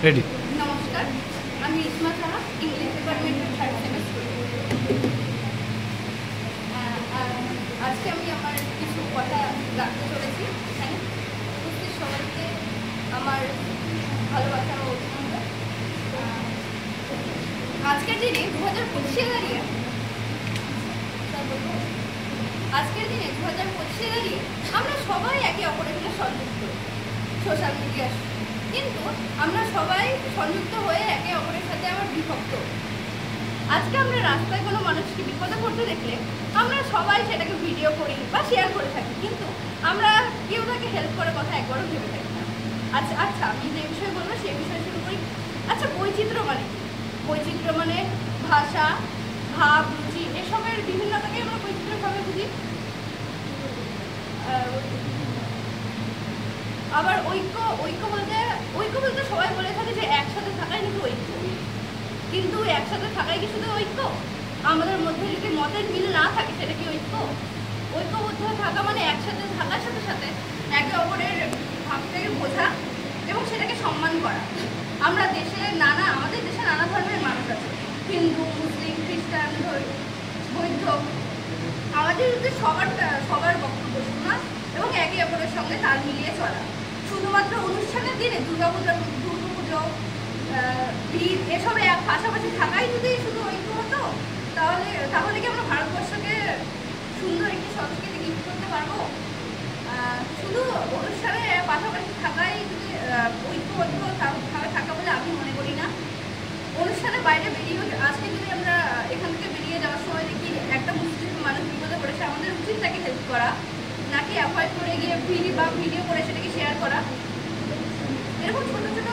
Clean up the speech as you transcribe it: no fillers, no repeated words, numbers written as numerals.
Ready. নমস্কার, আমি ইসমা সাহা, ইংলিশ ডিপার্টমেন্টের থার্ড সেমিস্টার। আজকে আমি আমার কিছু কথা রাখতে চলেছি এখানে। উপস্থিত সবাইকে আমার ভালোবাসা ও অভিনন্দন। আজকের দিনে 2025-এ দাঁড়িয়ে আমরা সবাই একে অপরের সাথে সংযুক্ত সোশ্যাল মিডিয়ার, কিন্তু আমরা সবাই সংযুক্ত হয়ে একে অপরের সাথে আবার বিভক্ত। আজকে আমরা রাস্তায় কোনো মানুষকে বিপদে পড়তে দেখলে আমরা সবাই সেটাকে ভিডিও করি বা শেয়ার করে থাকি, কিন্তু আমরা কেউ তাকে হেল্প করার কথা একবারও ভেবে থাকি না। আচ্ছা আমি যে বিষয়ে বলবো সেই বিষয়ে শুরু করি। আচ্ছা, বৈচিত্র্য মানে কি? বৈচিত্র্য মানে ভাষা, ভাব, রুচি এসবের বিভিন্নতাকে আমরা বৈচিত্র্যভাবে বুঝি। আবার ঐক্য বলতে সবাই বলে থাকে যে একসাথে থাকাই নাকি ঐক্য, কিন্তু একসাথে থাকাই কি শুধু ঐক্য? আমাদের মধ্যে যদি মতের মিল না থাকে সেটা কি ঐক্য? ঐক্যবদ্ধ থাকা মানে একসাথে থাকার সাথে সাথে একে অপরের ভাবটাকে বোঝা এবং সেটাকে সম্মান করা। আমাদের দেশে নানা ধর্মের মানুষ আছে, হিন্দু, মুসলিম, খ্রিস্টান, বৌদ্ধ। আমাদের যদি সবার বক্তব্য শোনা এবং একে অপরের সঙ্গে তাল মিলিয়ে চলা। শুধুমাত্র অনুষ্ঠানের দিনে দুর্গাপুজো, ঈদ এসবে পাশাপাশি থাকাই যদি শুধু ঐক্য হতো, তাহলে কি আমরা ভারতবর্ষকে সুন্দর একটি সংস্কৃতি গিফট করতে পারবো? শুধু অনুষ্ঠানে পাশাপাশি থাকাই যদি ঐক্যবদ্ধভাবে থাকা বলে আমি মনে করি না। অনুষ্ঠানের বাইরে বেরিয়েও আজকে যদি আমরা এখান থেকে বেরিয়ে যাওয়ার সময় দেখি একটা মুসলিম মানুষ বিপদে পড়েছে, আমাদের উচিত তাকে হেল্প করা, নাকি অ্যাভয়েড করে গিয়ে ভিডিও করে সেটাকে শেয়ার করা। এরকম ছোট ছোট